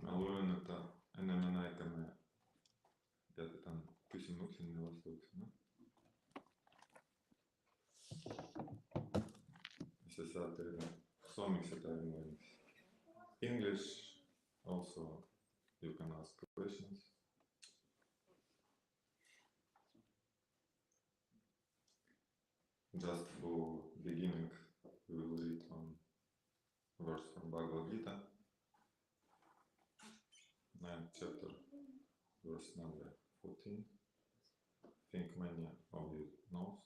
Ma luulen, että enemmän näitä me jätetään kysymyksiin ja vastauksena. Se saa tehdä suomeksi tai englanniksi. English also you can ask questions. Just for beginning, we will read one verse from Bhagavad Gita, 9th chapter, verse number 14. I think many of you know.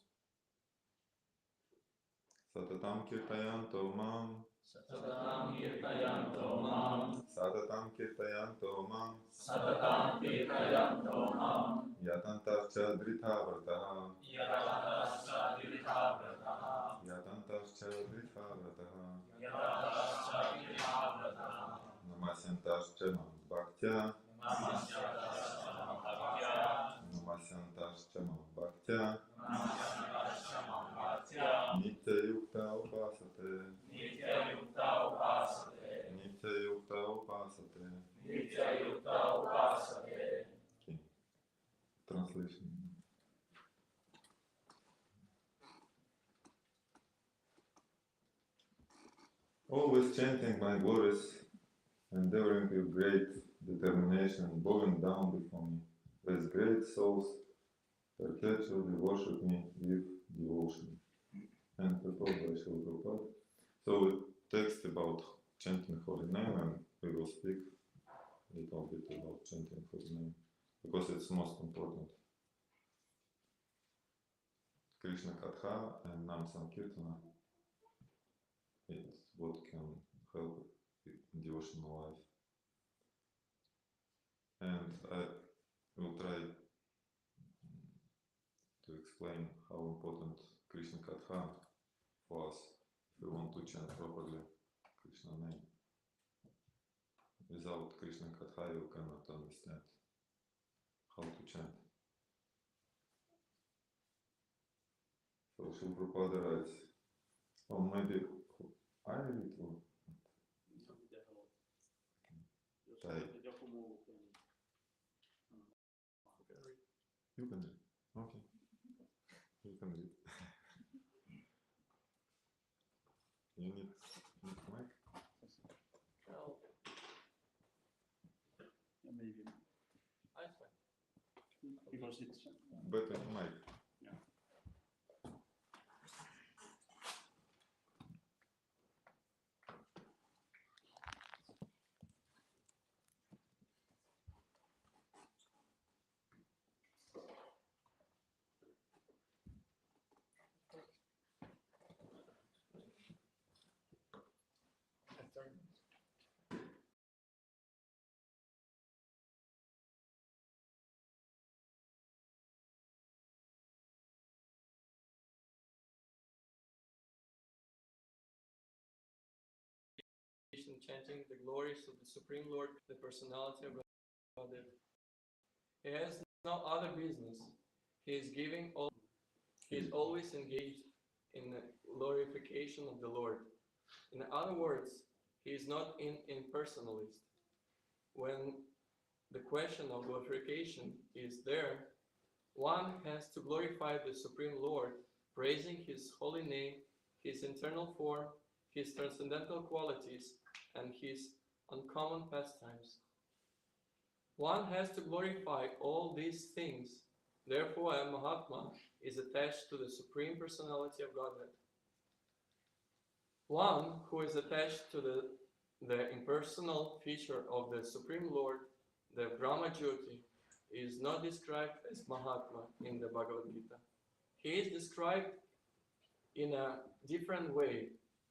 Satatam kirtayanto mam. Satatam kirtayanto mam. Satatam kirtayanto mam. Satatam kirtayanto mam. Yatantascha drithavrataha. Yatantascha drithavrataha. Yatantascha drithavrataha. Yatantascha drithavrataha. Namasyantascha mam bhaktya. Namasyantascha mam bhaktya. Namasyantascha mam bhaktya. Namasyantascha mam bhaktya. Nitya yukta upasate. Nitya yukta upasate. Nitya yukta upasate. Nitya yukta upasate. Okay. Translation. Always chanting my glories, endeavoring with great determination, bowing down before me, these great souls perpetually worship me with devotion. And proposed by Srila Prabhupada. So a text about chanting holy name, and we will speak a little bit about chanting holy name, because it's most important. Krishna Katha and Nam Sankirtana, it's what can help in devotional life. And I will try to explain how important Krishna Katha for us if we want to chant properly Krishna name. Without Krishna Katha you cannot understand how to chant. So Srila Prabhupada writes, or maybe I read it or you can read. Okay. You can read. You need mic? No. Yeah, maybe. That's fine. Because it's Better mic. yeah. Chanting the glories of the Supreme Lord, the personality of God. He has no other business. He is giving all. He is always engaged in the glorification of the Lord. In other words, he is not an impersonalist. When the question of glorification is there, one has to glorify the Supreme Lord, praising his holy name, his internal form, his transcendental qualities, and his uncommon pastimes. One has to glorify all these things. Therefore, a Mahatma is attached to the Supreme Personality of Godhead. One who is attached to the impersonal feature of the Supreme Lord, the Brahma Jyoti, is not described as Mahatma in the Bhagavad Gita. He is described in a different way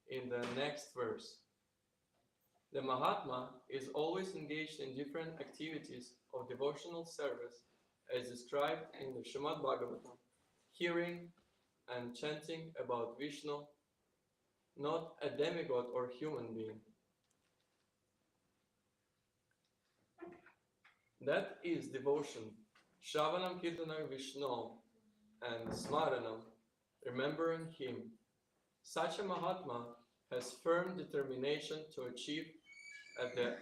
in the next verse. The Mahatma is always engaged in different activities of devotional service as described in the Srimad Bhagavatam, hearing and chanting about Vishnu, not a demigod or human being. That is devotion, Shravanam Kirtanam Vishnu, and Smaranam, remembering him. Such a Mahatma has firm determination to achieve at the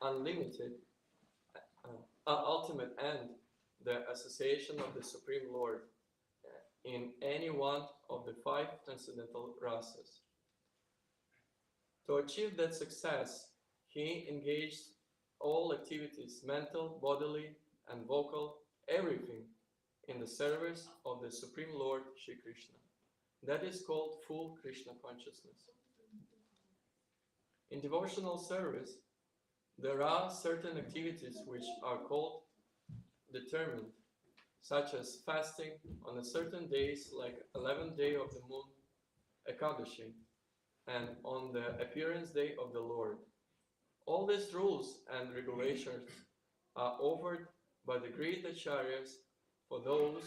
unlimited, ultimate end, the association of the Supreme Lord in any one of the 5 transcendental rasas. To achieve that success, he engaged all activities, mental, bodily, and vocal, everything, in the service of the Supreme Lord Shri Krishna. That is called full Krishna consciousness. In devotional service, there are certain activities which are called determined, such as fasting on a certain days like 11th day of the moon, Ekadashi, and on the appearance day of the Lord. All these rules and regulations are offered by the great acharyas for those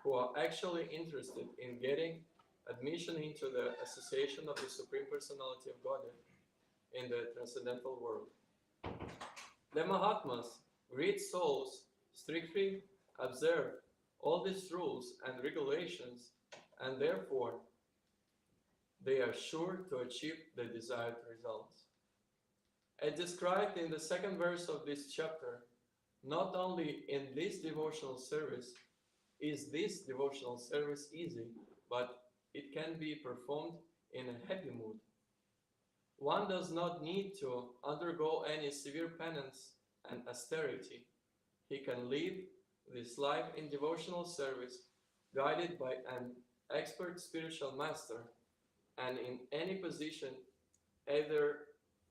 who are actually interested in getting admission into the association of the Supreme Personality of Godhead in the transcendental world. The Mahatmas, great souls, strictly observe all these rules and regulations, and therefore they are sure to achieve the desired results. As described in the second verse of this chapter, not only in this devotional service is this devotional service easy, but it can be performed in a happy mood. One does not need to undergo any severe penance and austerity. He can live this life in devotional service, guided by an expert spiritual master, and in any position, either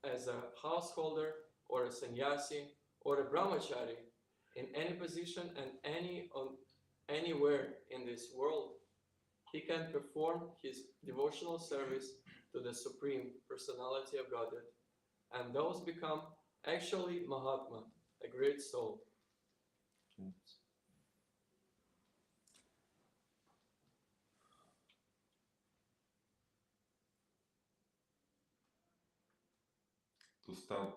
as a householder or a sannyasi or a brahmachari, in any position and anywhere in this world, he can perform his devotional service to the Supreme Personality of Godhead, and those become actually Mahatma, a great soul. To start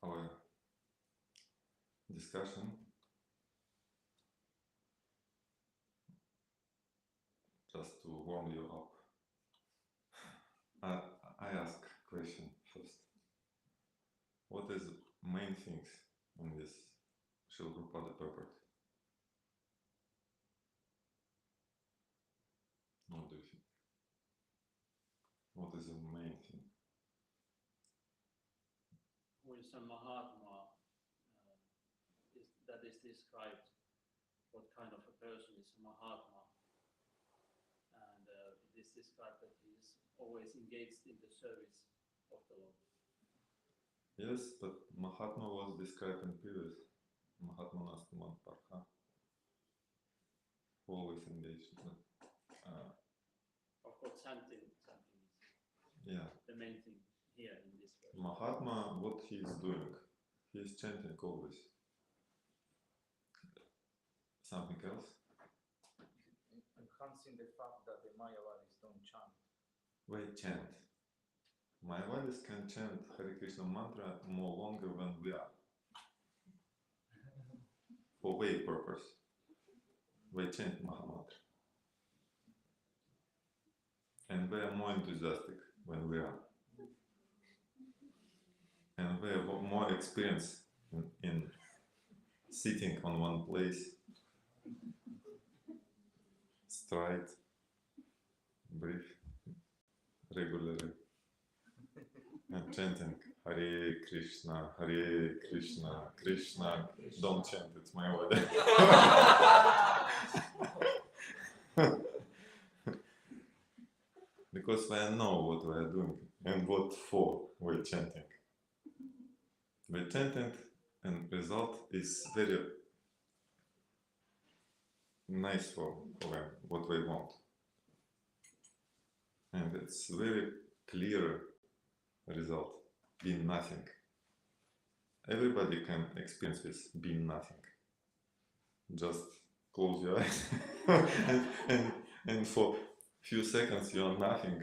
our discussion, just to warm you up, I ask question first. What is main things in this Srila Prabhupada purport? What do you think? What is the main thing? Who is a Mahatma? That is described what kind of a person is a Mahatma. And it is described that he is always engaged in the service of the Lord. Yes, but Mahatma was described in previous. Mahatma Nastaman Parha. Always engaged. But, of course, chanting is yeah. the main thing here in this verse. Mahatma, what he is doing? He is chanting always. Something else? Enhancing the fact that the Mayavadis don't chant. Why chant? Mayavadis can chant Hare Krishna mantra more longer than we are. For way purpose. We chant Mahamantra. And we are more enthusiastic when we are. And we have more experience in sitting on one place, straight, breathe regularly, and chanting Hare Krishna, Krishna. Don't chant, it's my word. Because we know what we are doing and what for we're chanting. We're chanting, and result is very nice for what we want. And it's very clear result, being nothing. Everybody can experience this, being nothing. Just close your eyes and for few seconds you are nothing.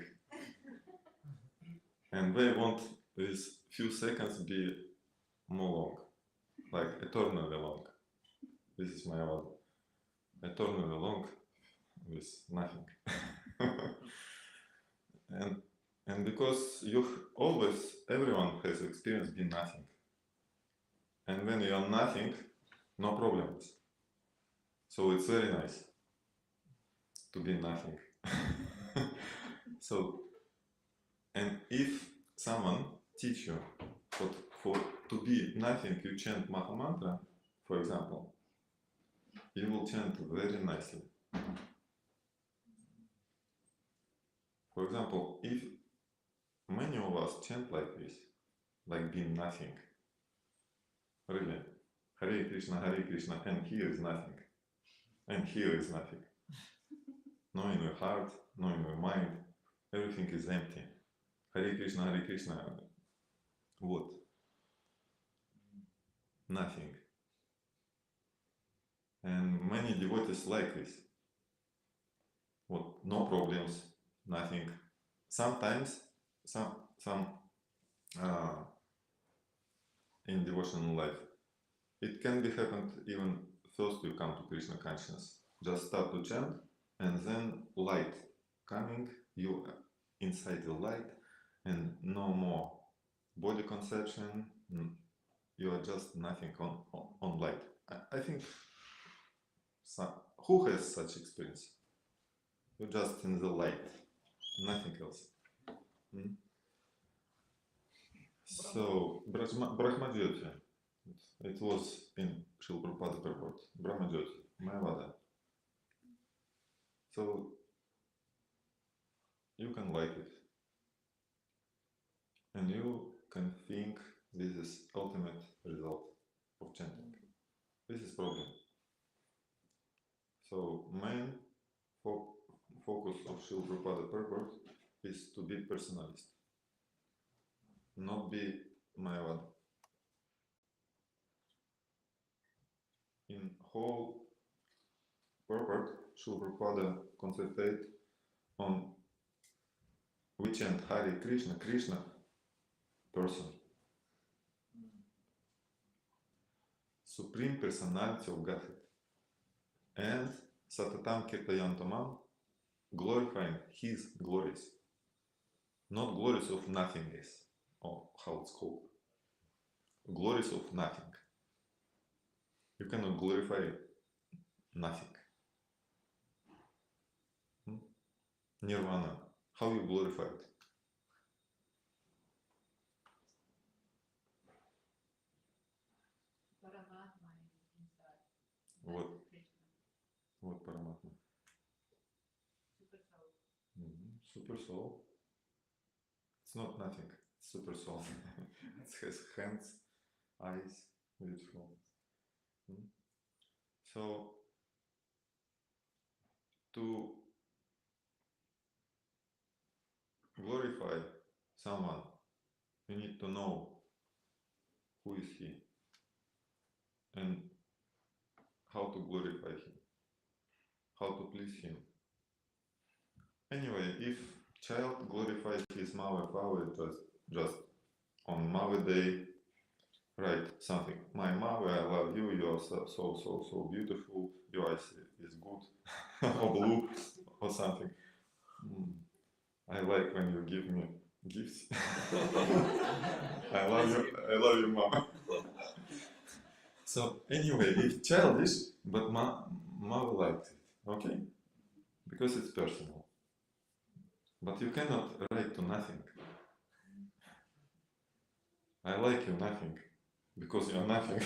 And we want these few seconds be more long, like eternally long. This is my word. Eternally long with nothing. And And because everyone has experienced being nothing. And when you are nothing, no problems. So it's very nice to be nothing. So, and if someone teach you to be nothing, you chant Maha Mantra, for example, you will chant very nicely. For example, if many of us chant like this, like being nothing, really, Hare Krishna, and here is nothing, and here is nothing. No in your heart, no in your mind, everything is empty. Hare Krishna, what? Nothing. And many devotees like this. What? No problems, nothing. Sometimes, some in devotional life, it can be happened even first you come to Krishna consciousness. Just start to chant, and then light coming, you inside the light, and no more body conception. You are just nothing on light. I think who has such experience? You're just in the light, nothing else. So Brahmajyoti, it was in Srila Prabhupada purport. Brahmajyoti, Mayavada. So you can like it, and you can think this is ultimate result of chanting. This is problem. So main focus of Srila Prabhupada purport is to be personalist, not be Mayavada. In whole purport, Srila Prabhupada concentrate on we chant Hare Krishna, Krishna person, supreme personality of Godhead, and Satatam Kirtayantamam, glorifying his glories, not glories of nothingness, or how it's called, glories of nothing. You cannot glorify nothing. Nirvana, how you glorify it? Paramatma is inside. What? Krishna. What Paramatma? Super soul. Super soul. It's not nothing. It's super soul. It has hands, eyes, beautiful. So to glorify someone, you need to know who is he and how to glorify him, how to please him. Anyway, if child glorifies his mother, father, just on Mother Day, write something. My mother, I love you. You are so beautiful. Your eyes is good, or blue, or something. I like when you give me gifts. I love you, mama. So anyway, it's childish, but mother liked it, okay? Because it's personal. But you cannot write to nothing. I like you nothing, because you are nothing.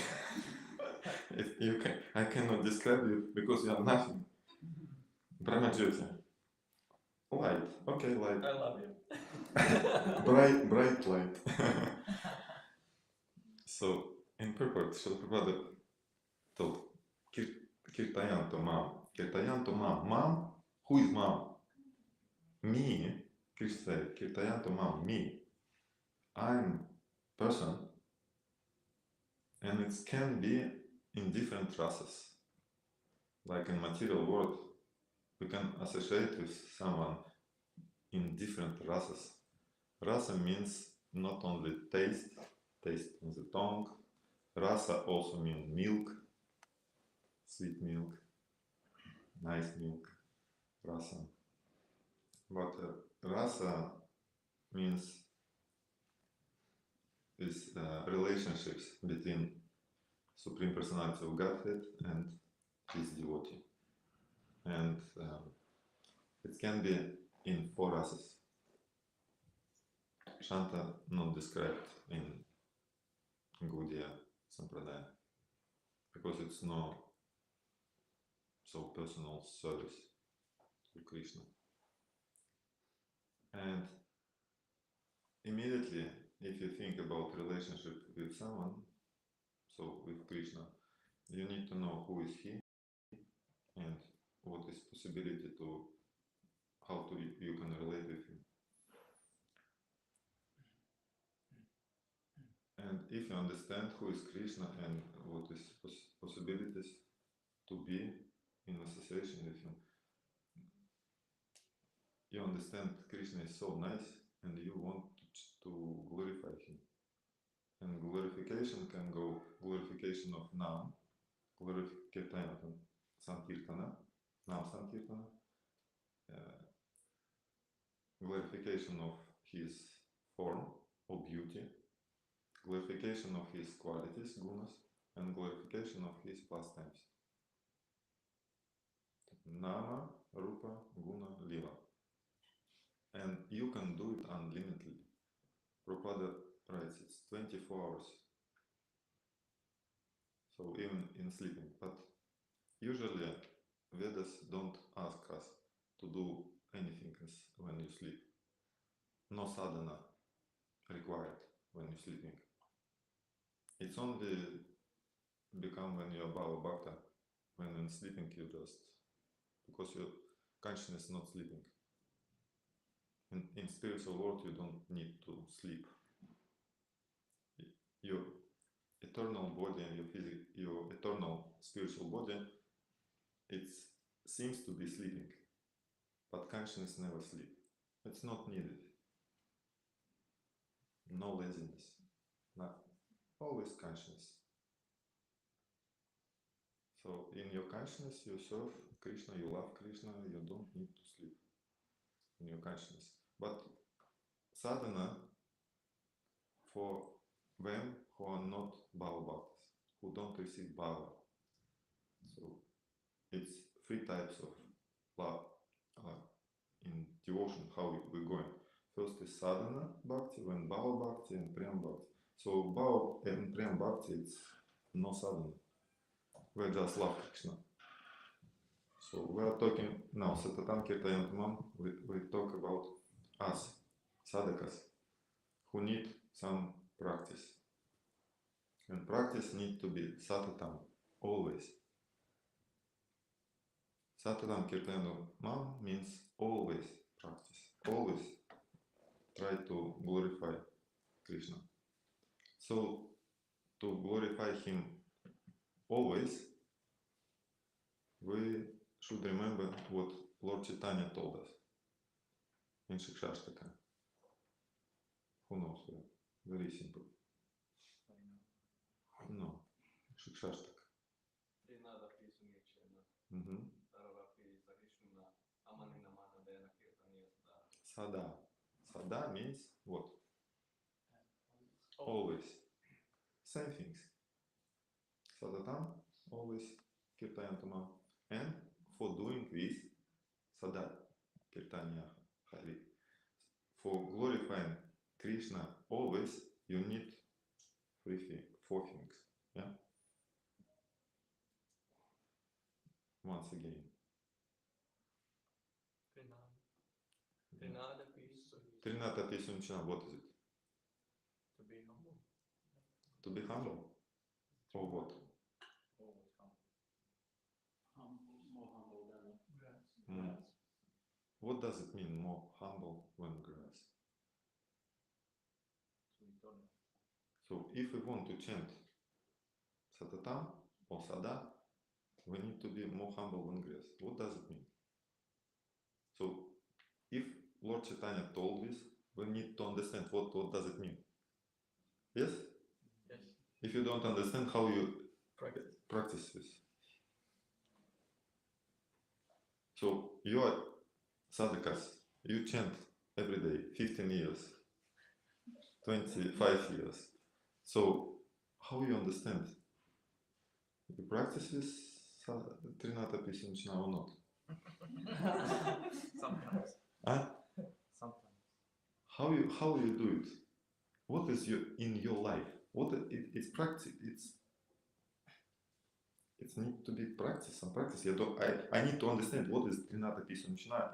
I cannot describe you because you are nothing. Brahmajyoti. Light. Okay, light. I love you. Bright light. So in purport, Srila Prabhupada told Kirtayan to mom. Kirtayan to mom. Mom? Who is mom? Me. Krishna said, Kirtayan to mom. Me. I'm person, and it can be in different races. Like in material world, we can associate with someone in different races. Rasa means not only taste on the tongue. Rasa also means milk, sweet milk, nice milk, rasa. But rasa means is relationships between Supreme Personality of Godhead and his devotee. And it can be in four rases. Shanta not described in Gaudiya Sampradaya because it's no so personal service to Krishna. And immediately, if you think about relationship with someone, so with Krishna, you need to know who is he and what is possibility to how to you can relate with him. And if you understand who is Krishna and what is possibilities to be in association with him, you understand Krishna is so nice and you want to glorify him. And glorification can go glorification of Nam, glorification Sankirtana, Nam Sankirtana, glorification of his form or beauty, glorification of his qualities, gunas, and glorification of his pastimes. Nama, Rupa, Guna, Lila. And you can do it unlimitedly. Prabhupada writes it's 24 hours. So even in sleeping. But usually Vedas don't ask us to do anything when you sleep. No sadhana required when you're sleeping. It's only become when you're Bhava Bhakta, when in sleeping you just, because your consciousness is not sleeping. In spiritual world you don't need to sleep. Your eternal body and your eternal spiritual body, it seems to be sleeping, but consciousness never sleeps. It's not needed. No laziness, not always conscious. So in your consciousness you serve Krishna, you love Krishna, you don't need to sleep in your consciousness. But sadhana for them who are not Bhava Bhaktas, who don't receive Bhava. So it's three types of love in devotion, how we're going. First is sadhana bhakti, then Bhava Bhakti and Prem Bhakti. So Bhava and Prem Bhakti, it's no sadhana. We just love Krishna. So we are talking now, Satatam Kirtayantamam, we talk about us, sadhakas, who need some practice. And practice need to be satatam, always. Satatam Kirtayantamam means always practice, always try to glorify Krishna. So to glorify him always, we should remember what Lord Chaitanya told us in Shikshashtaka. Who knows? Very simple. No, Shikshashtaka. Sada. Sada means what? Always. Same things. Sadatam, always Kirtayantamam. And for doing this, Sada, Kirtanya Hari. For glorifying Krishna always, you need four things. Yeah? Once again. Trinada peace. Trinata Pisunchana, what is it? To be humble. To be humble? Or what? Always humble. More humble than Mm. grass. What does it mean, more humble than grass? So if we want to chant Satatam or Sada, we need to be more humble than grass. What does it mean? So if Lord Chaitanya told this, we need to understand what does it mean. Yes? Yes. If you don't understand, how you Practice. this. So you are sadhakas, you chant every day, 15 years, 25 years. So, how you understand? You practice with Trinata Pisimchina or not? Sometimes. Huh? Sometimes. How you do it? What is in your life? It's practice. It's need to be practice. Some practice. I need to understand what is Trinata Pisimchina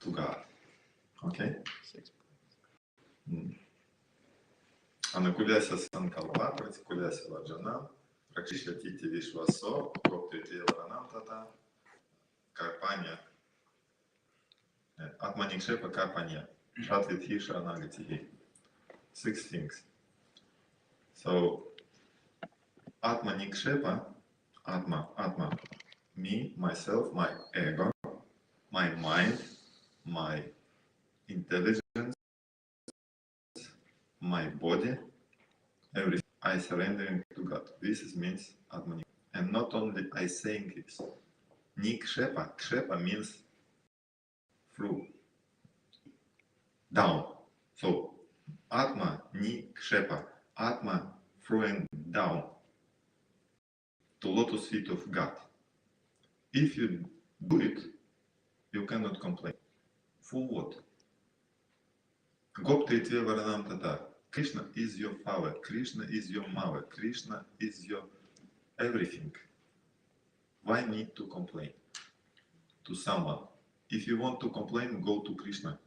to God. Okay? Anukulyasya sankalpa, pratikulyasya vajana, prakshishvatiti vishvaso, goptiti varanam tata, karpanya, atmanikshepa karpanya, shatvithi sharanagatihi. 6 things. So, atmanikshepa, atma, me, myself, my ego, my mind, my intelligence, my body, everything. I surrendering to God. This means atmanikshepa. And not only I saying this. Nikshepa, kshepa means through, down. So, atma, nikshepa, atma throwing down to lotus feet of God. If you do it, you cannot complain. For what? Goptritve varanam tata. Krishna is your father, Krishna is your mother, Krishna is your everything. Why need to complain to someone? If you want to complain, go to Krishna.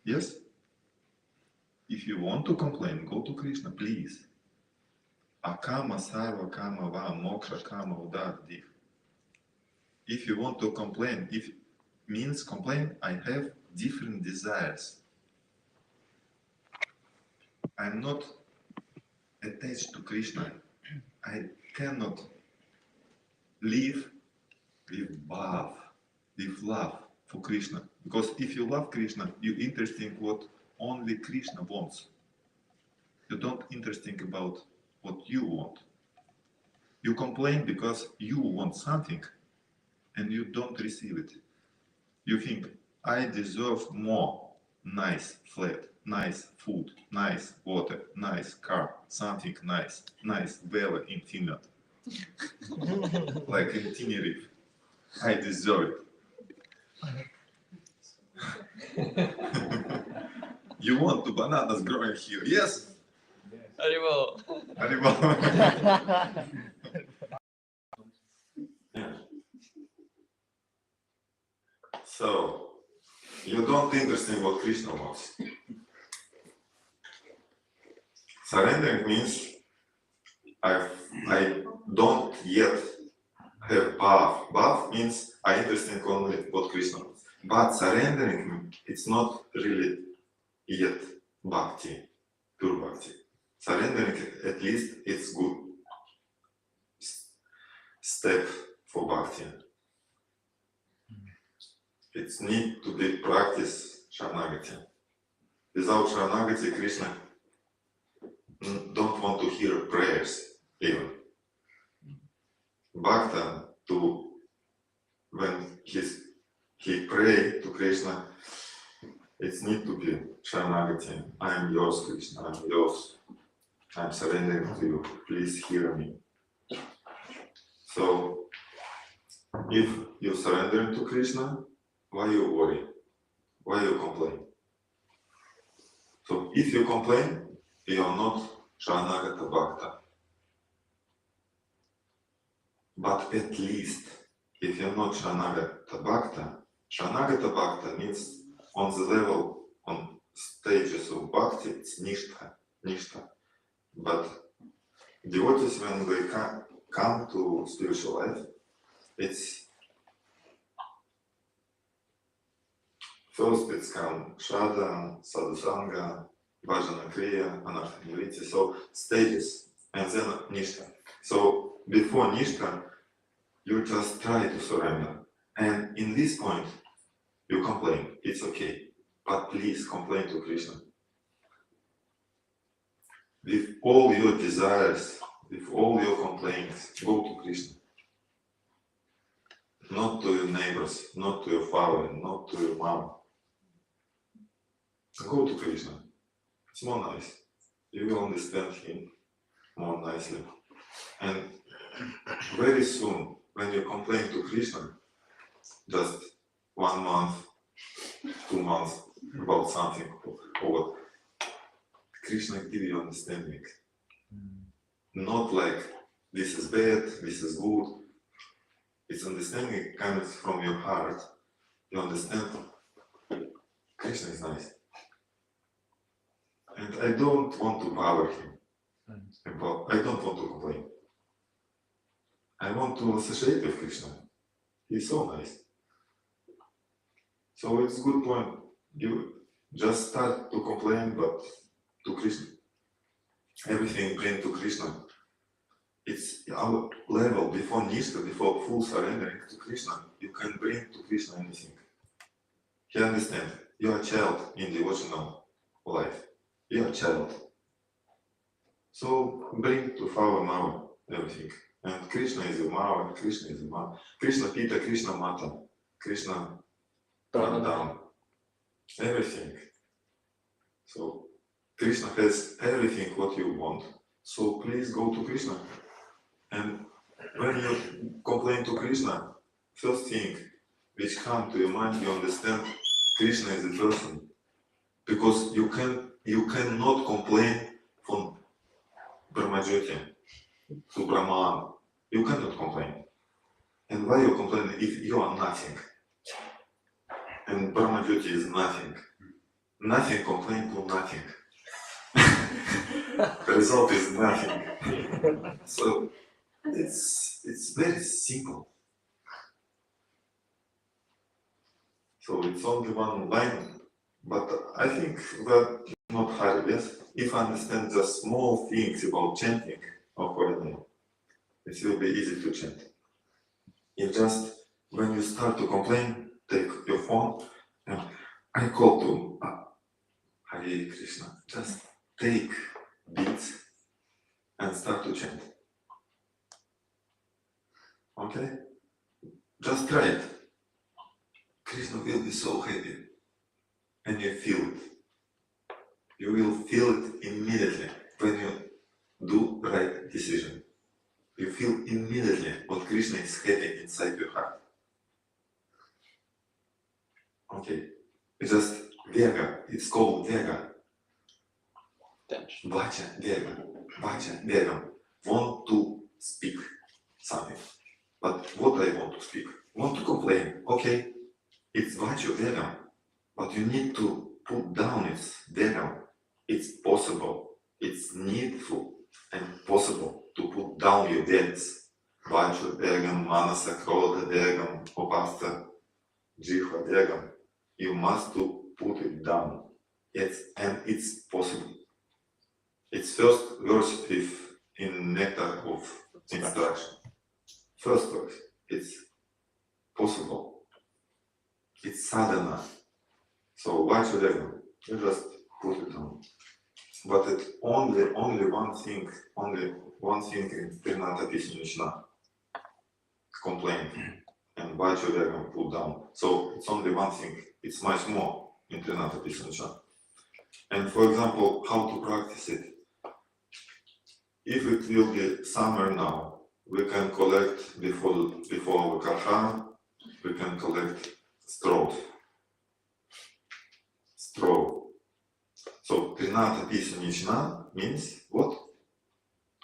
Yes? If you want to complain, go to Krishna, please. Akama sarva kama va moksha kama udar div. If you want to complain, if means complain, I have different desires. I'm not attached to Krishna. I cannot live with love for Krishna. Because if you love Krishna, you're interested in what only Krishna wants. You don't interested about what you want. You complain because you want something and you don't receive it. You think, I deserve more nice flat, nice food, nice water, nice car, something nice villa in Finland. Like in Tenerife. I deserve it. You want the bananas growing here, yes? Haribol. Haribol. Yeah. So, you don't interested in what Krishna wants. Surrendering means I don't yet have bhav. Bhav means I interested only in what Krishna wants. But surrendering, it's not really yet bhakti, pure bhakti. Surrendering, at least, it's good step for bhakti. It needs to be practiced Sharanagati. Without Sharanagati, Krishna don't want to hear prayers even. Bhakta, when he pray to Krishna, it needs to be Sharanagati. I am yours, Krishna, I am yours. I am surrendering to you. Please hear me. So, if you surrender to Krishna, why you worry? Why you complain? So, if you complain, you are not Sharanagata Bhakta. But at least, if you're not Sharanagata Bhakta means on the level, on stages of Bhakti, it's Nishtha. But devotees, when they come to spiritual life, it's first it's come Shraddha, Sadhusanga, Bhajana Kriya, Anartha-nivritti, so stages, and then Nishtha. So before Nishtha, you just try to surrender. And in this point, you complain, it's okay. But please complain to Krishna. With all your desires, with all your complaints, go to Krishna. Not to your neighbors, not to your father, not to your mom. Go to Krishna. It's more nice. You will understand him more nicely. And very soon, when you complain to Krishna, just 1 month, 2 months about something or what, Krishna give you understanding. Not like this is bad, this is good. It's understanding comes from your heart. You understand Krishna is nice. And I don't want to bother him. I don't want to complain. I want to associate with Krishna. He's so nice. So it's good point. You just start to complain, but to Krishna. Everything bring to Krishna. It's our level before Nishta, before full surrendering to Krishna. You can bring to Krishna anything. He understands. You are a child in devotional life. You are a child. So bring to Father Mama everything. And Krishna is your Mama, Krishna is your Mama. Krishna Pita, Krishna Mata, Krishna Pranadam. Everything. So Krishna has everything what you want. So please go to Krishna. And when you complain to Krishna, first thing which come to your mind, you understand Krishna is a person. Because you cannot complain from Brahmajyoti to Brahman. You cannot complain. And why you complain if you are nothing? And Brahmajyoti is nothing. Nothing complain to nothing. The result is nothing. So it's very simple. So it's only one line, but I think that not hard, yes? If I understand the small things about chanting of holy name, it will be easy to chant. If just when you start to complain, take your phone and I call to Hare Krishna. Just take beats and start to chant. Okay? Just try it. Krishna will be so happy. And you feel it. You will feel it immediately when you do right decision. You feel immediately what Krishna is happy inside your heart. Okay. It's just Vega. It's called Vega. Vacha, Vega. Vacha, Vega. Want to speak something. But what I want to speak? Want to complain. Okay. It's Vacha, Vega. But you need to put down its Vega. It's possible. It's needful and possible to put down your Vegas. Vacha, Vegam, Manasa, Krodha, Vegam, Upasta, Jihva, Vegam. You must to put it down. It's possible. It's first verse if in nectar of instruction. First verse, it's possible. It's sadhana. So why should I know? You just put it down. But it's only one thing in Trinata Pishnishna. Complaining. And why should I put down? So it's only one thing. It's much more in Trinata Pishnishna. And for example, how to practice it. If it will be summer now, we can collect before our katha, we can collect straws. So Trinata Pishnishna means what?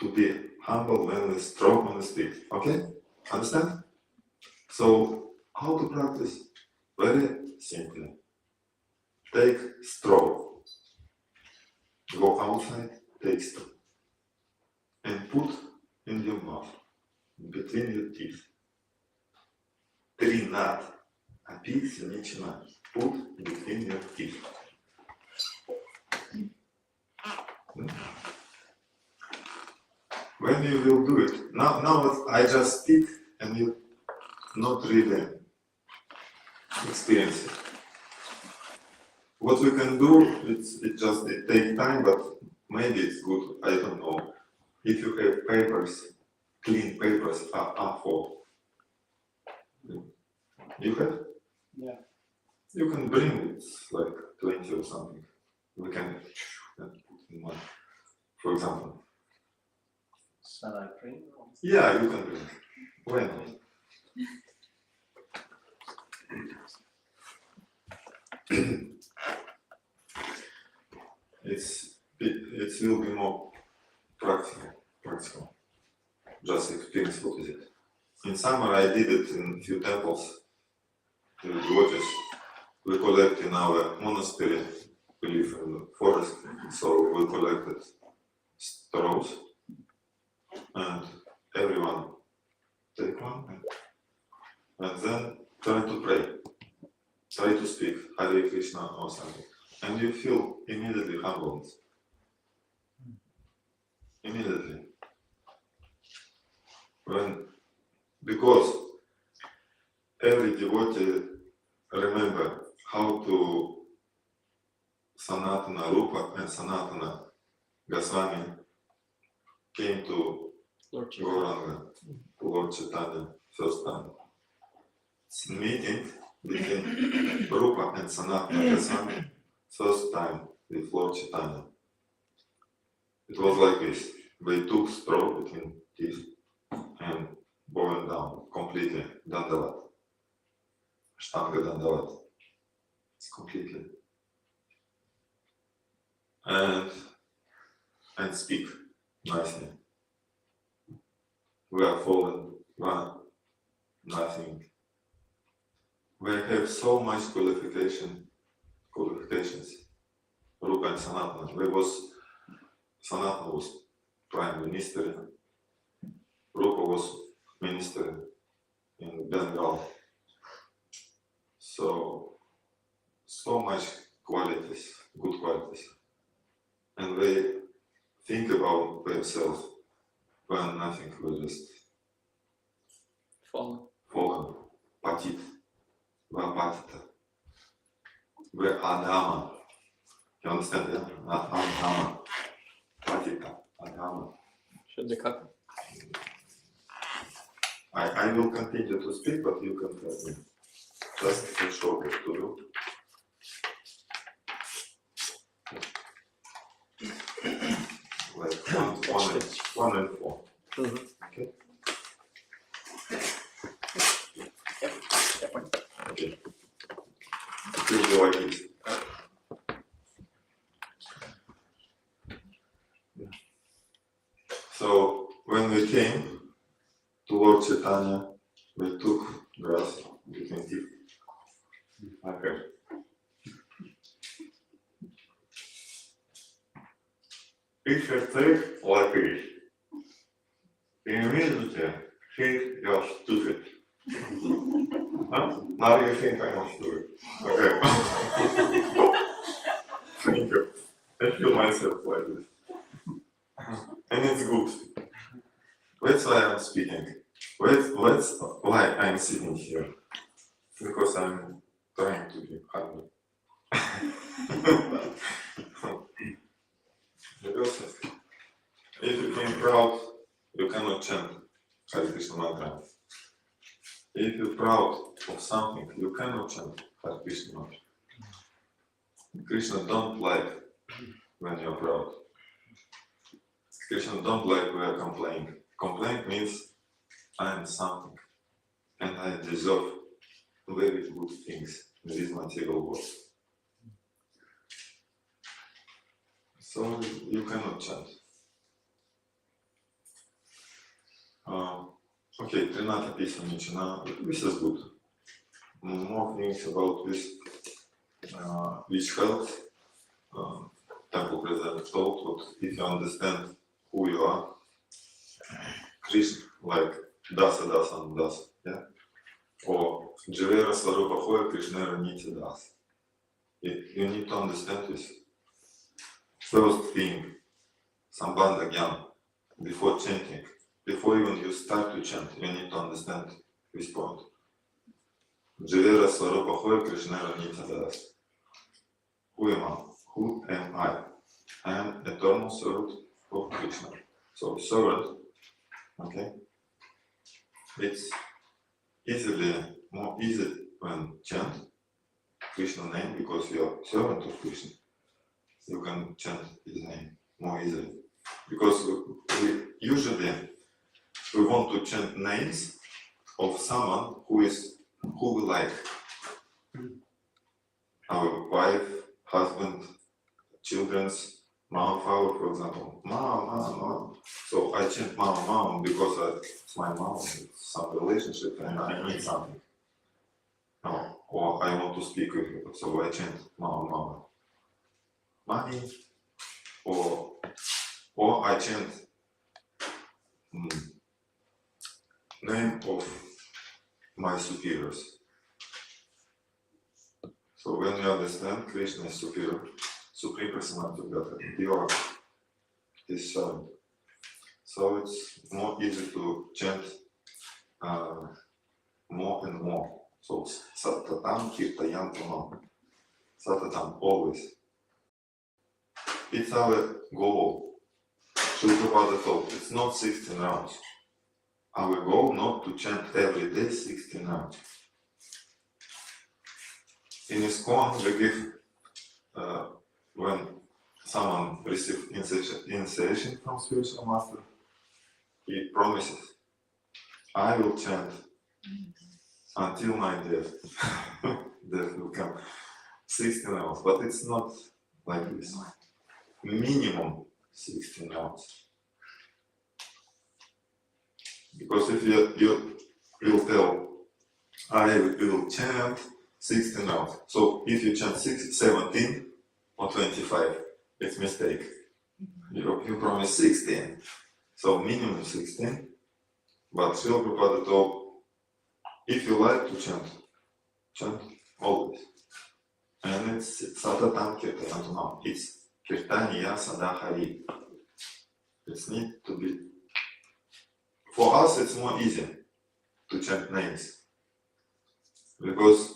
To be humble when we straw on the street. Okay? Understand? So how to practice? Very simply. Take straw. Go outside, take straw. And put in your mouth, between your teeth. Trinat. Pishnishna. Put between your teeth. When you will do it, now I just speak and you not really experience it. What we can do, it takes time, but maybe it's good, I don't know. If you have papers, clean papers, A4. You have? Yeah. You can bring it like 20 or something. We can put in one, for example. Shall I bring? Yeah, you can bring. Why not? It will be more practical. Just experience what is it. In summer I did it in a few temples, in devotees. we collect in our monastery, we live in the forest, so we collected straws, and everyone take one, and then try to pray, try to speak Hare Krishna or something, and you feel immediately humbleness. Immediately. Because every devotee remember how to Sanatana Rupa and Sanatana Goswami came to Lord Chaitanya. Gauranga, to Lord Chaitanya first time. It's meeting between Rupa and Sanatana Goswami first time with Lord Chaitanya. It was like this. They took straw between teeth and bowing down completely. Dandavat. Ashtanga Dandavat. It's completely. And speak nicely. We are fallen, we are nothing. We have so much qualifications. Rupa and Sanatana. Sanatana was prime minister. Rupa was minister in Bengal. So much qualities, good qualities. And they think about themselves when nothing, we just fallen, patit, vapatita. We're Adama. You understand that? Adama. Patita, Adama. I will continue to speak, but you can help me. Just a short to do. Like one and four. Mhm. Okay. Okay. It will be like this. So when we came to Lord Chaitanya, we took grass between teeth. Okay. Picture take like this. Immediately think you're stupid. Huh? Now you think I'm stupid. Okay. Thank you. I feel myself like this. And it's good. That's why I'm speaking. That's why I'm sitting here. Because I'm trying to be humble. Because if you feel proud, you cannot chant Hare Krishna mantra. If you're proud of something, you cannot chant Hare Krishna mantra. Krishna don't like when you're proud. Krishna don't like when you're complaining. Complaint means I am something and I deserve very good things in this material world. So you cannot chant. Okay, 13 песня начина. This is good. More things about this, which helps. Temple President told that if you understand who you are, Krishna, like Dasa, Dasa, and Dasa, yeah? Or Jivera Swarupa Hoya Krishnera Nitya Dasa. You need to understand this. First thing, Sambandha Gyan, before chanting, before even you start to chant, you need to understand this point. Jivera Swarupa Hoya Krishnera Nitya Dasa. Who am I? Who am I? I am eternal servant of Krishna. So servant, okay? It's more easy when chant Krishna name because you are servant of Krishna. You can chant his name more easily. Because we usually we want to chant names of someone who we like. Our wife, husband, children's, mom, father, for example. Mom. So I chant mom because it's my mom. It's some relationship and I need something. No, or I want to speak with you, so I chant Mama. Money, or I chant name of my superiors. So when you understand Krishna is superior, Supreme Personality of Godhead, you are his servant. So it's more easy to chant more and more. So Satatam Kirtayan Tamam. Satatam, always. It's our goal. Srila Prabhupada told, it's not 16 rounds. Our goal not to chant every day 16 rounds. In ISKCON we give, when someone receives initiation from spiritual master, he promises, I will chant until my death. Death will come 16 hours, but it's not like this. Minimum 16 hours. Because if you will tell, I will chant 16 hours. So if you chant 17 or 25, it's mistake. You promise 16. So minimum 16. But Srila Prabhupada told, if you like to chant always. And it's Satatam Kirtanam. It's Kirtaniya Sadahari. It's need to be. For us, it's more easy to chant names. Because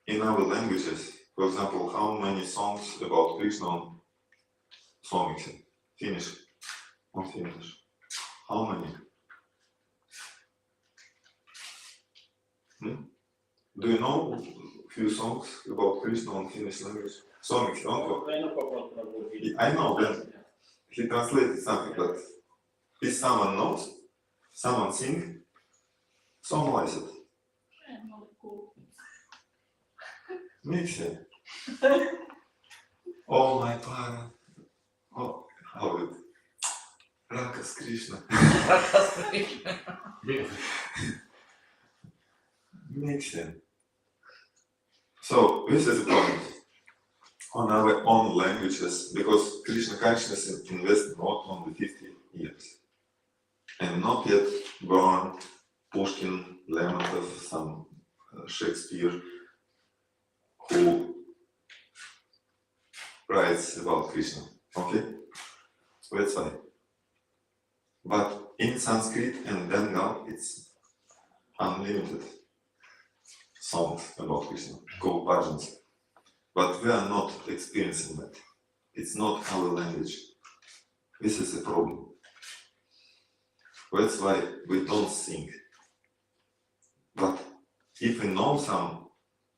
in our languages, for example, how many songs about Krishna on Swami? Finnish. On Finnish. How many? Do you know few songs about Krishna on Finnish language? Swami, don't I know that he translated something, but if someone knows, someone sing, summarize it. Miksi? Oh my God. Oh, how it? Rakas Krishna. Miksi? So, this is the point. On our own languages, because Krishna consciousness invested not only 50 years. And not yet born Pushkin, Lermontov, some Shakespeare, who writes about Krishna. Okay? That's why. But in Sanskrit and Bengal, it's unlimited songs about Krishna, called bhajans. But we are not experiencing that. It's not our language. This is a problem. That's why we don't sing. But if we know some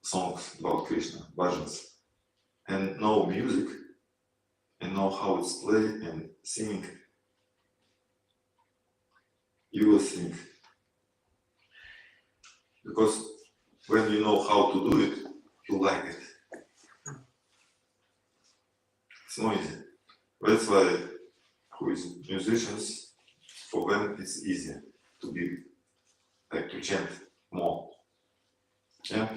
songs about Krishna, bhajans, and know music, and know how it's played and sing, you will sing. Because when you know how to do it, you like it. It's more easy. That's why who is musicians, for them it's easier to be like to chant more. Yeah?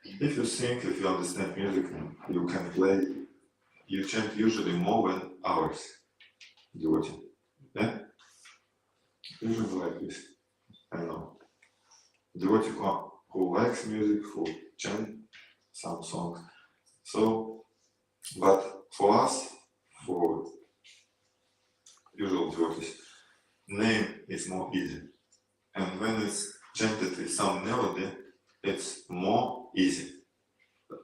If you sing, if you understand music, you can play, you chant usually more than hours devotee. Yeah? Usually like this. I know. Devotee who likes music, who chant some songs. So, but for us, for usual devotees, name is more easy. And when it's chanted with some melody, it's more easy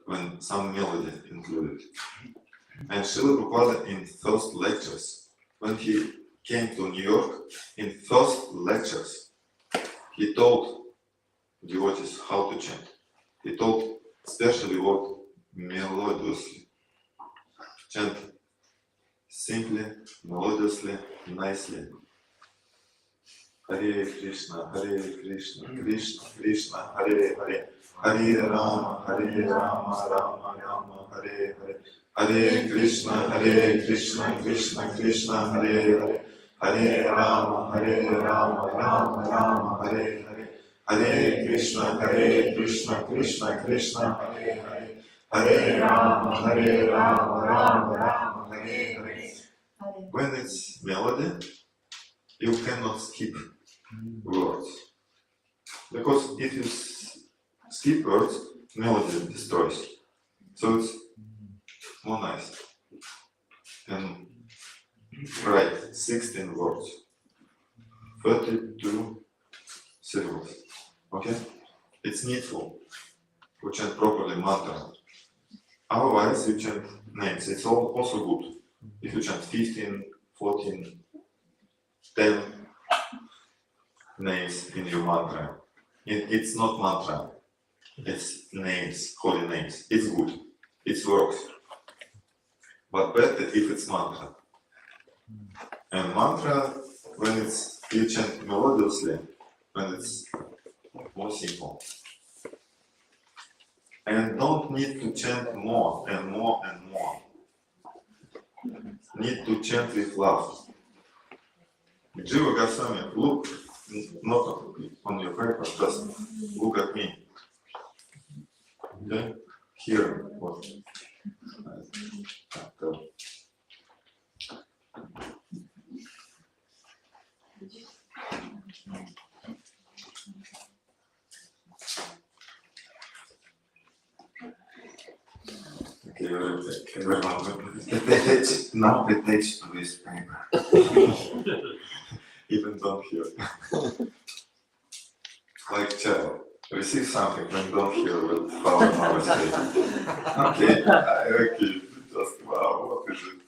when some melody included. And Srila Prabhupada in first lectures, when he came to New York, in first lectures, he taught devotees how to chant. He taught especially word melodiously. Chant simply, melodiously, nicely. Hare Krishna, Krishna Krishna, Hare Hare, Hare Rama, Rama Rama, Hare Hare, Hare Krishna, Krishna Krishna, Hare Hare, Hare Rama, Rama Rama, Hare Hare, Hare Krishna, Krishna Krishna, Hare Hare, Hare Rama, Rama, Hare Hare. When it's melody, you cannot skip words. Because if you skip words, melody destroys. So it's more nice. And write 16 words, 32 syllables. Okay? It's needful to chant properly mantra. Otherwise, you chant names. It's also good. If you chant 15, 14, 10 names in your mantra. It's not mantra. It's names, holy names. It's good. It works. But better if it's mantra. And mantra, when you chant melodiously, when it's more simple. And don't need to chant more and more and more. Need to chant with love. Jiva Goswami, look, not on your paper, just look at me. Okay? Hear what I tell. Okay, everyone, now attach to this paper. Even don't hear. Like child, receive something and don't hear what Father Mother say. Okay, okay, just wow, what is it?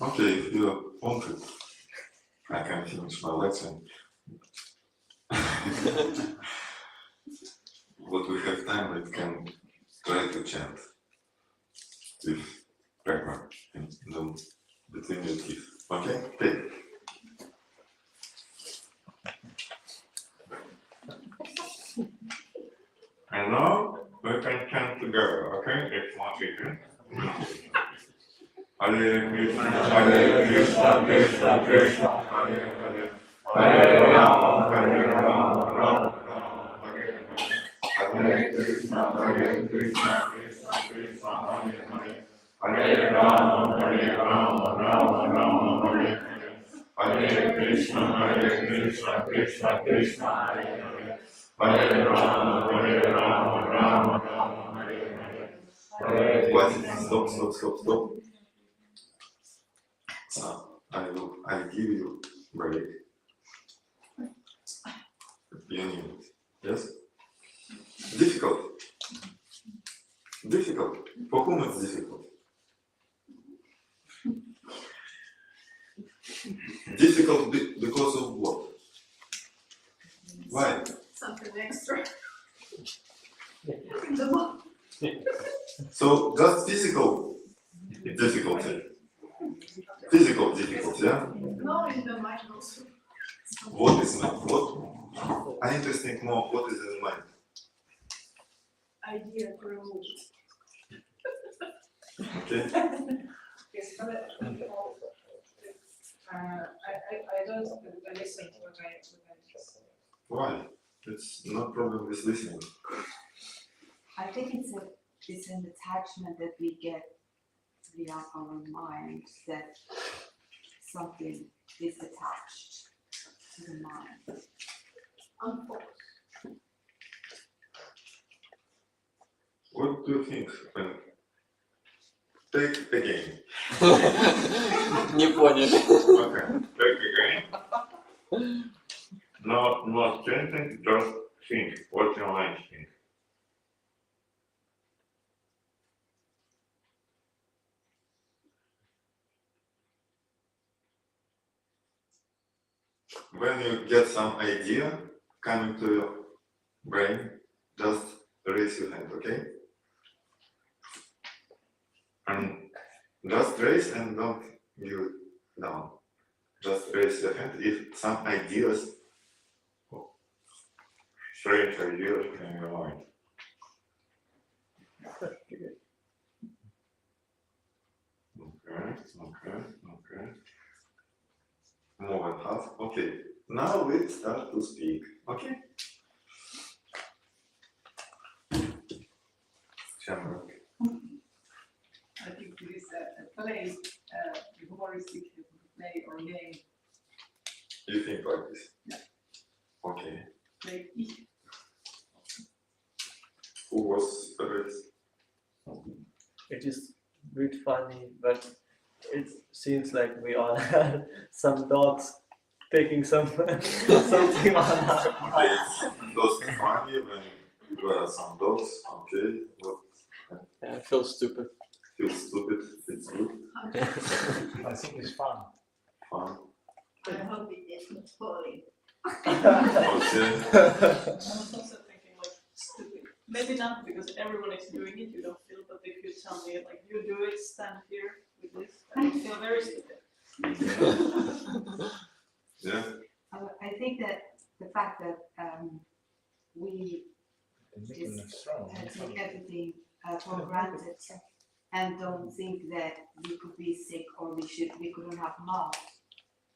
Okay, if you want it, I can finish my lesson. But we have time, we can try to chant with paper in between your teeth. Okay? Take. And now we can chant together, okay? It's much easier. Hare Krishna, Krishna Krishna, Hare Hare, Hare Rama, Rama, Rama, Hare Hare, Hare Krishna, Krishna Krishna, Hare Hare, Hare Rama, Rama, Rama, Hare Hare, Hare Krishna, Krishna Krishna, Hare Hare, Hare Rama, Rama, Rama, Hare Hare. What? Stop. I give you break. You need it. Yes? Difficult. For whom it's difficult? Difficult because of what? Why? Something extra. In the book. So just physical difficulty. Physical difficulty, yeah? No, in the mind also. What is mind? What? I need to think more. What is in mind? Idea for a move. Okay. Yes, but I don't listen to what I just. Why? It's no problem with listening. I think it's an attachment that we get via our mind, that something is attached to the mind. What do you think? Take again. Не поняли. Okay. Take again. Not chanting, just think. What your mind think. When you get some idea coming to your brain, just raise your hand, okay? And just raise and don't give it down. Just raise your hand if some ideas, strange ideas in your mind. Okay. half. Okay. Now we start to speak. Okay. Shamrock. I think it is a play, humoristic play or game. You think like this? Yeah. Okay. Play. Who was first? It is a bit funny, but it seems like we all had some dogs taking something on our It's those funny when there are some dogs. Okay. What Yeah, I feel stupid. feels stupid? It's good. I think it's fun. Fun. I hope it is not falling. Okay. I was also thinking like stupid. Maybe not because everyone is doing it, you don't feel, but if you tell me like you do it, stand here with this, I would feel very stupid. Yeah. I think that the fact that we take everything for granted and don't think that we could be sick or we couldn't have mouth.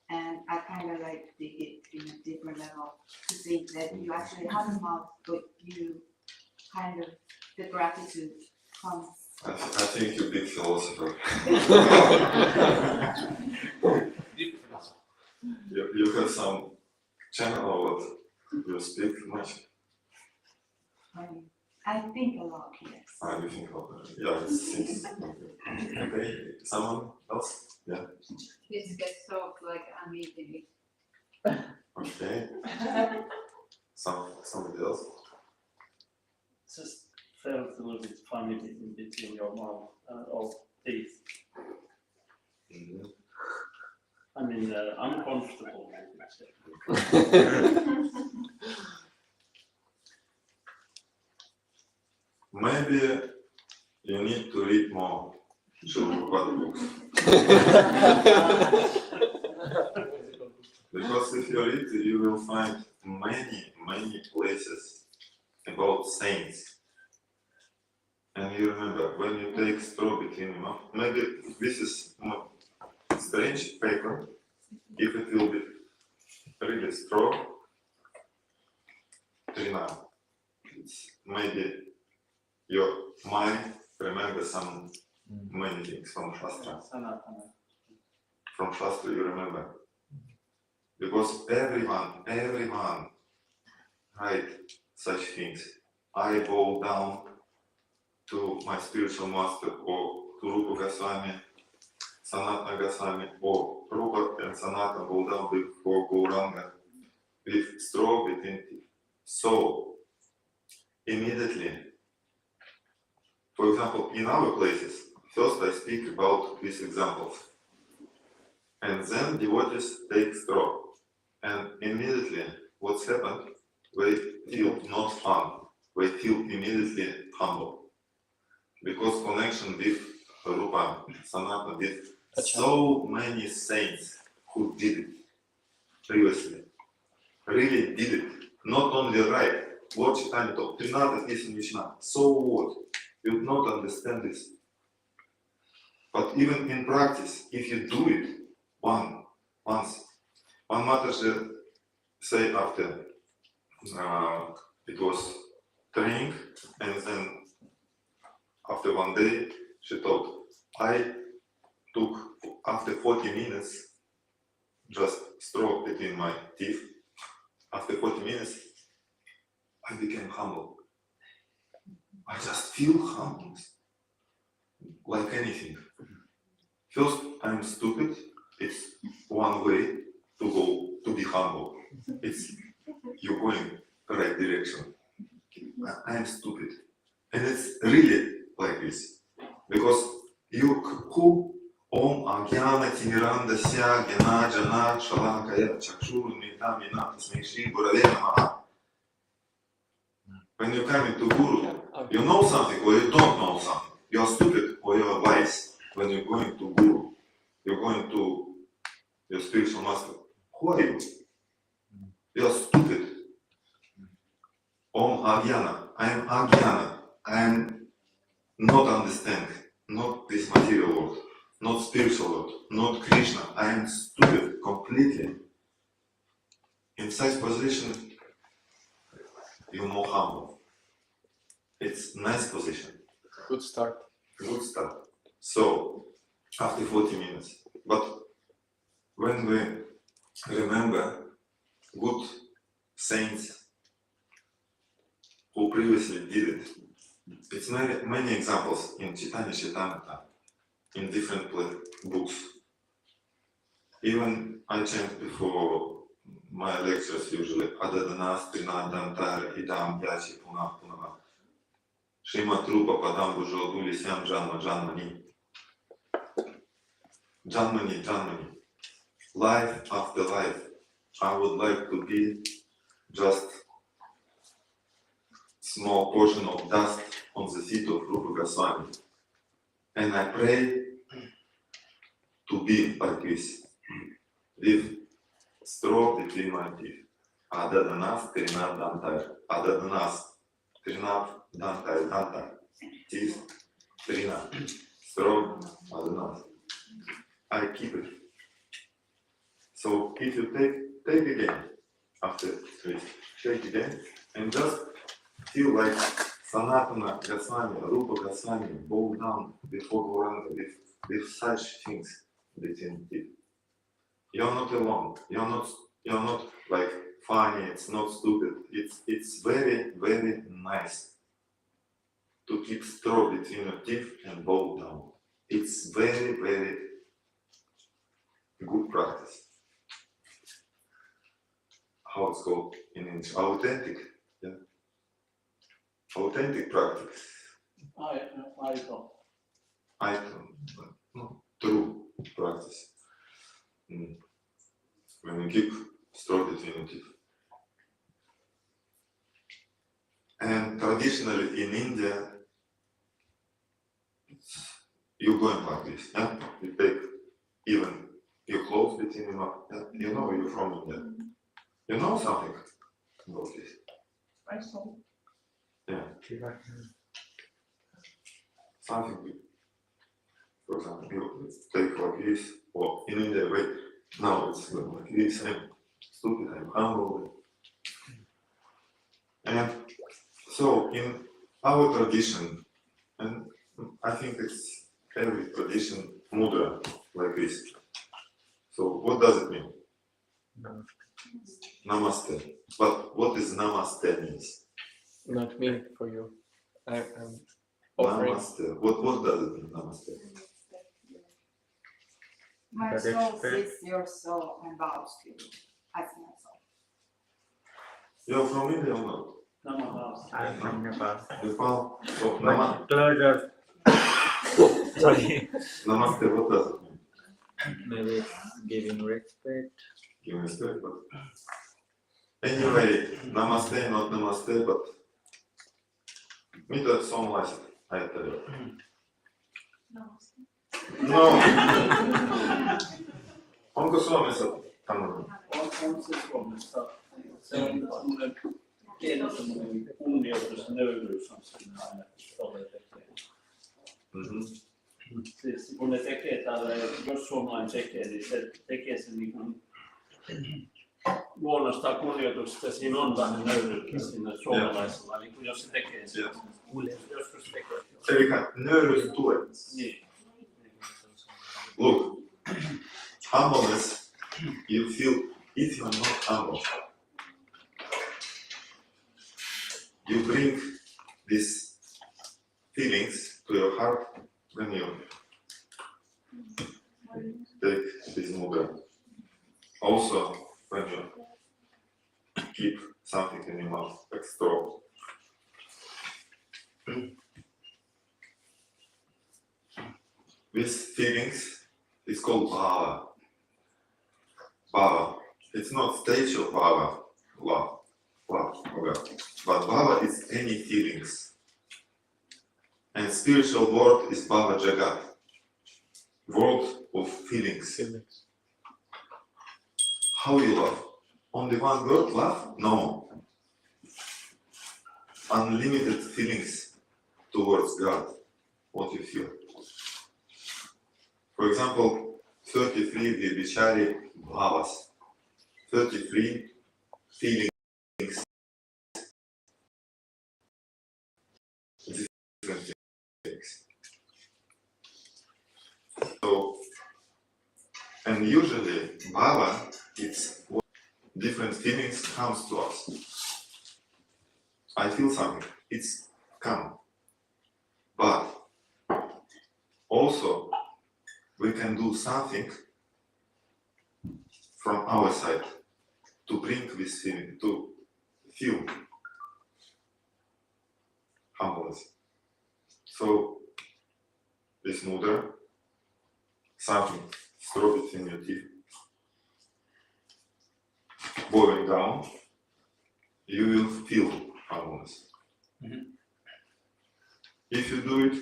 And I kind of like dig it in a different level to think that you actually have a mouth, but you kind of, the gratitude comes. I think you're a big philosopher. You have some channel or what? You speak much? I think a lot, yes. You think about it. Yeah, it seems. Okay. Someone else? Yeah. This gets solved like immediately. Okay. Somebody else? Just felt a little bit funny in between your mouth or teeth. Mhm. I mean, uncomfortable. I would say. Maybe you need to read more Prabhupada books. Because if you read, you will find many places about saints. And you remember, when you take straw between your mouth, maybe this is more strange paper, if it will be really straw, it's maybe your mind remembers some many things from Shastra. From Shastra you remember. Because everyone write such things. I bow down to my spiritual master, or to Rupa Goswami, Sanatana Goswami, or Rupa and Sanatana bow down before Gauranga with straw between teeth. So immediately, for example, in our places, first I speak about these examples, and then devotees take straw, and immediately what's happened, they feel not fun, they feel immediately humble, because connection with Rupa, Sanatana, with so many saints who did it previously, really did it, not only right, what Chaitanya taught, Trinada is in Vishnu, so what? You would not understand this. But even in practice, if you do it once, one Mataji say after it was training, and then after one day she told, I took after 40 minutes just straw between my teeth. After 40 minutes, I became humble. I just feel humble, like anything. First, I'm stupid. It's one way to go to be humble. It's you're going the right direction. I'm stupid, and it's really like this because you who Om Agyana Timiranda Sya Gena Jana Shalakaya Chakshuru Mita Mina Tasmekshi Gurave Namaha. When you come into Guru, you know something or you don't know something. You're stupid or you're wise. When you're going to Guru, you're going to your spiritual master. Who are you? You're stupid. Om Agyana. I am Agyana. I am not understand. Not this material world. Not spiritual world. Not Krishna. I am stupid completely. in such position, you're more humble. It's nice position. Good start. Good start. So, after 40 minutes. But when we remember good saints who previously did it, it's many examples in Chaitanya Charitamrita, in different books. Even I chant before my lectures usually Adadanas Trinadantara Idam Yachi Punah Punah Shima Trupa Padam Bujoduli Syam Janma Janmani. Janmani, Janmani. Life after life. I would like to be just small portion of dust on the feet of Rupa Goswami. And I pray to be like this, with straw between my teeth. Adadanas Trinad Dantai. Adadanas Trinad Dantai Dantai. Teeth Trinad. Straw Adadanas. I keep it. So if you take again after this, take again and just feel like Sanatana Goswami, Rupa Goswami, bow down before Gauranga with such things between teeth. You're not alone. You're not like funny. It's not stupid. It's very, very nice to keep straw between your teeth and bow down. It's very, very good practice. How it's called in English? Authentic. Yeah. Authentic practice. True practice. When you keep straw between your teeth. And traditionally in India, you're going like this. Yeah? You take even your clothes between your mouth. Yeah? You know you're from India. You know something about this? I saw. Yeah. Something, for example, you take like this, or in India, wait, now it's like this, I'm stupid, I'm humble. And so in our tradition, and I think it's every tradition, mudra, like this. So what does it mean? Namaste. But what is namaste means? Not me, for you. I'm offering. Namaste. What does it mean, namaste? My But soul it's- sees your soul and bows to you as my soul. You're from India or not? Namaha. I'm from Nepal. Nepal? So But closer. Sorry. namaste, what does it mean? Maybe it's giving respect. Give me respect, but anyway, namaste, not namaste, but me that song likes it, I tell you. No. Onko Suomessa tämmöinen? On se Suomessa. Se on semmoinen pieni semmoinen kunnioitus, nöyryys on siinä aina, tolle tekee. Siis kun ne tekee täällä, jos suomalainen tekee, niin se tekee sen niin kuin luonnostaan kunnioituksesta. Siinä on vähän nöyryyttä siinä suomalaisella, niin kuin jos se tekee sen. Joskus tekee. Eli nöyryys tulee. Niin. Look, humbleness, you feel, if you are not humble, you bring these feelings to your heart when you take this mudra. Also, when you keep something in your mouth, like straw. These feelings is called bhava. Bhava. It's not stage of bhava, love, okay. But bhava is any feelings. And spiritual world is bhava jagat, world of feelings. How you love? Only one word, love? No. Unlimited feelings towards God, what you feel. For example, 33 Vibhichari bhavas, 33 feelings, different things. So, and usually Baba, it's what different feelings comes to us. I feel something, it's come. But also we can do something from our side to bring this feeling, to feel humbleness. So this mudra, something straw between your teeth, bowing down, you will feel humbleness. If you do it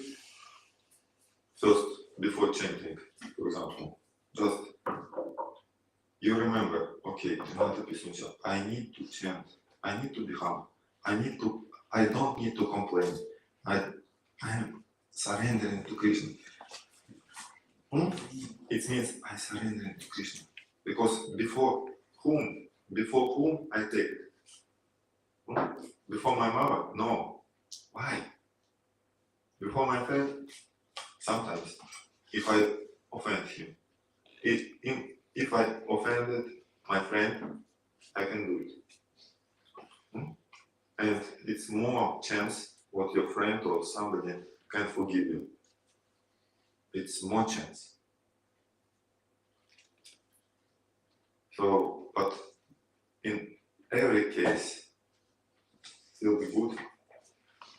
first before chanting, for example, just you remember, okay, I need to chant, I need to be humble, I don't need to complain, I'm surrendering to Krishna. It means I surrender to Krishna. Because before whom I take it? Before my mother? No. Why? Before my friend? Sometimes. If I offend him. If I offended my friend, I can do it. And it's more chance what your friend or somebody can forgive you. It's more chance. So, but in every case, still be good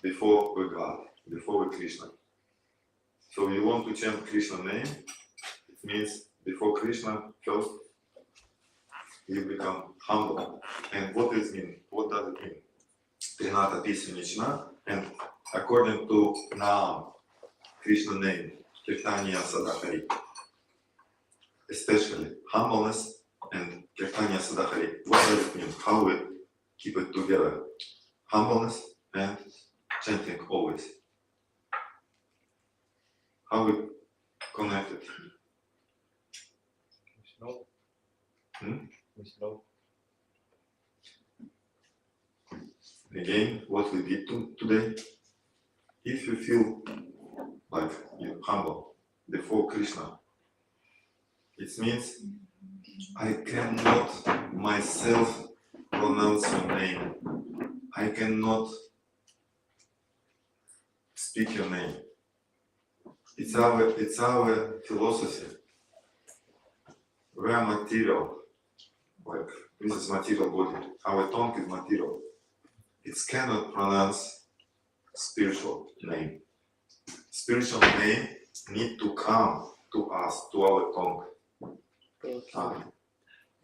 before we God, before we Krishna. So you want to chant Krishna name, it means before Krishna first you become humble. And what does it mean? What does it mean? Trinata Pisunichna, and according to Naam, Krishna name, Kirtaniya Sadhari, especially humbleness and Kirtaniya Sadhari. What does it mean? How we keep it together? Humbleness and chanting always. How we connect it? Again, what we did today, if you feel like you're humble before Krishna, it means I cannot myself pronounce your name. I cannot speak your name. It's our philosophy. We are material. Like this is material body. Our tongue is material. It cannot pronounce spiritual name. Spiritual name need to come to us, to our tongue.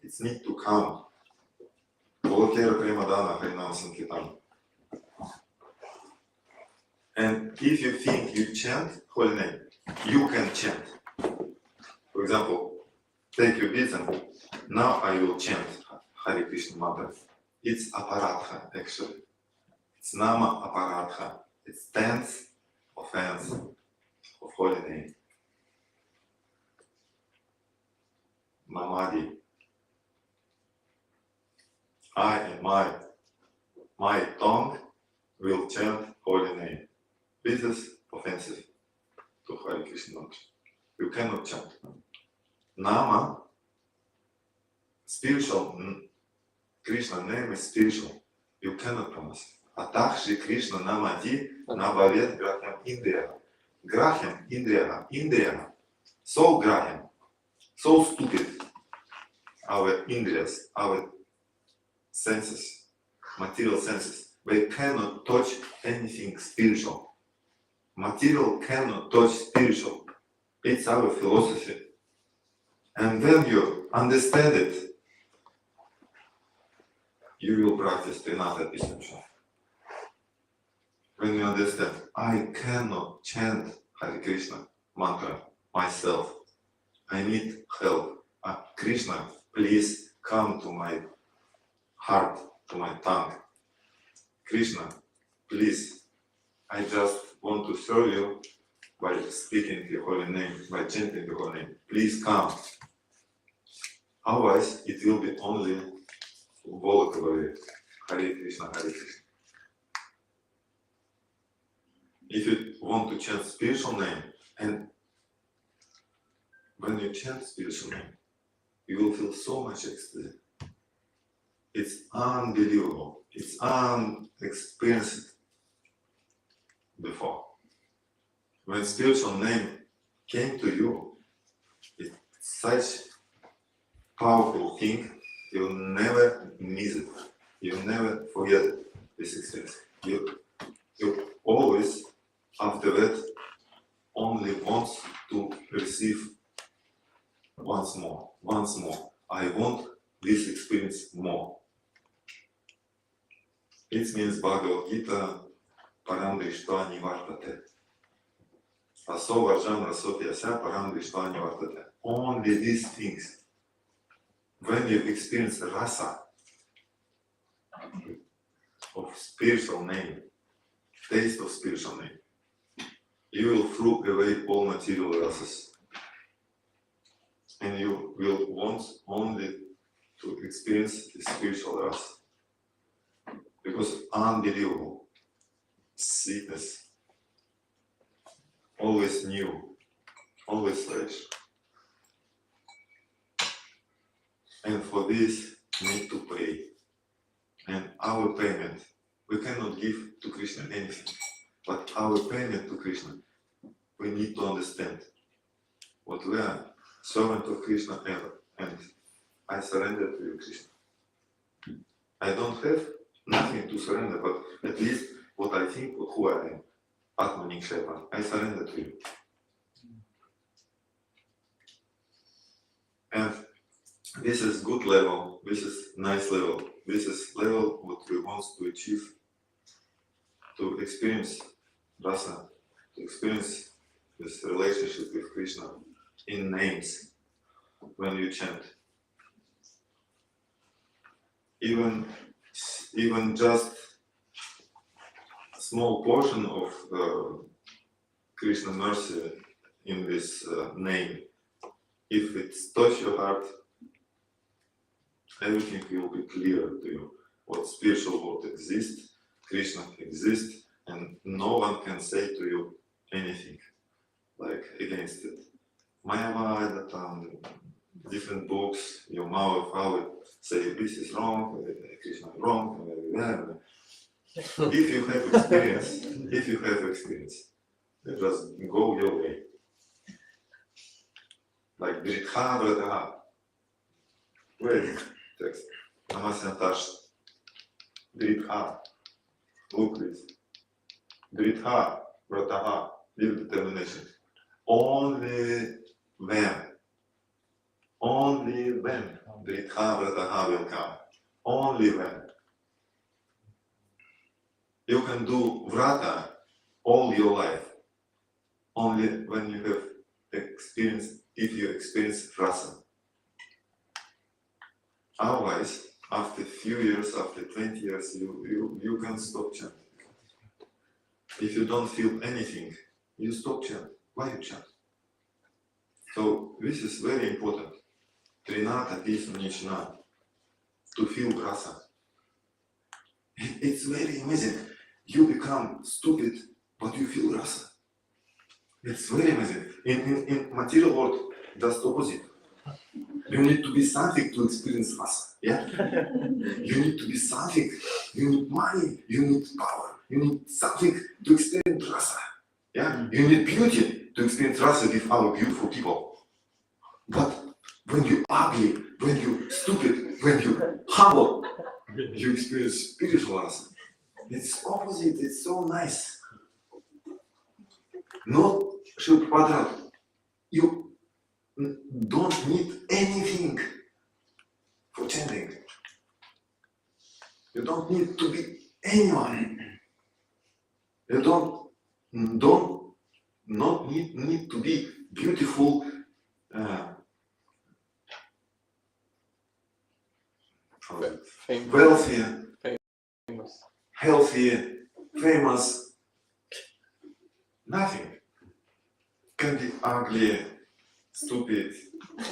It need to come. And if you think you chant holy name, you can chant. For example, take your beads and now I will chant Hare Krishna mantra. It's aparatha actually. It's nama aparatha. It's tense offense of holy name. Mamadi. I and my tongue will chant holy name. This is offensive to Hare Krishna mantra. You cannot chant. Nama, spiritual, Krishna name is spiritual. You cannot pronounce. Atakshi Krishna namadi nabavet graham indriya. Graham indriya. So graham, so stupid. Our indriyas, our senses, material senses, they cannot touch anything spiritual. Material cannot touch spiritual. It's our philosophy. And when you understand it, you will practice Trinata Pisunichna. When you understand, I cannot chant Hare Krishna mantra myself. I need help. Krishna, please come to my heart, to my tongue. Krishna, please, I just want to serve you by speaking the holy name, by chanting the holy name. Please come. Otherwise, it will be only vocabulary. Hare Krishna, Hare Krishna. If you want to chant spiritual name, and when you chant spiritual name, you will feel so much ecstasy. It's unbelievable. It's unexperienced before. When spiritual name came to you, it's such powerful thing, you'll never miss it. You'll never forget this experience. You always, after that, only want to receive once more. I want this experience more. It means Bhagavad Gita, Param Drishta Nivartate. Aso Varjam Rasotyasya Param Drishta Nivartate. Only these things. When you experience rasa of spiritual name, taste of spiritual name, you will throw away all material rasas. And you will want only to experience the spiritual rasa. Because unbelievable sweetness, always new, always fresh. And for this, need to pay. And our payment, we cannot give to Krishna anything, but our payment to Krishna, we need to understand what we are, servant of Krishna ever, and I surrender to you, Krishna. I don't have nothing to surrender, but at least what I think, who I am, Atmanik Shepherd, I surrender to you. And this is good level, this is nice level, this is level what we want to achieve, to experience rasa, to experience this relationship with Krishna in names when you chant. Even just a small portion of Krishna mercy in this name, if it touches your heart, everything will be clear to you. What spiritual world exists, Krishna exists, and no one can say to you anything like against it. Mayavada, different books, your mouth, how it say this is wrong, Krishna is wrong. If you have experience, just go your way. Like Dritha Vrataha. Where is the text? Namasyantash. Dritha. Look this. Dritha Vrataha. With determination. Only when Dritha Vrataha will come. Only when. You can do vrata all your life. Only when you have experience, if you experience rasa. Otherwise, after a few years, after 20 years, you can stop chanting. If you don't feel anything, you stop chanting. Why you chant? So this is very important. Trinata Pisunichna, to feel rasa. It's very amazing. You become stupid, but you feel rasa. It's very amazing. In material world, just opposite. You need to be something to experience rasa. Yeah? You need to be something. You need money. You need power. You need something to experience rasa. Yeah? You need beauty to experience rasa with our beautiful people. But when you ugly, when you stupid, when you humble, you experience spiritual rasa. It's opposite. It's so nice. Not Shil Prabhupada. You don't need anything for chanting. You don't need to be anyone. You not need to be beautiful, wealthy, Famous. healthy, famous. Nothing. Can be ugly, stupid.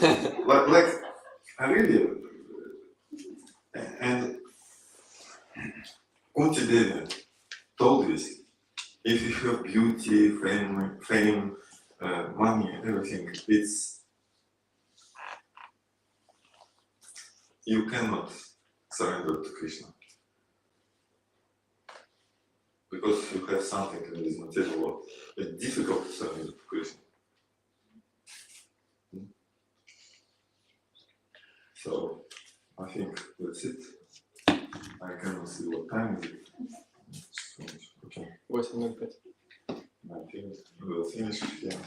like I really, And Kunti Devi told this: if you have beauty, fame, money, everything, you cannot surrender to Krishna. Because you have something in this material world. It's difficult to surrender to Krishna. So, I think that's it. I cannot see what time is it. Okay, 8:05. I think we'll finish here.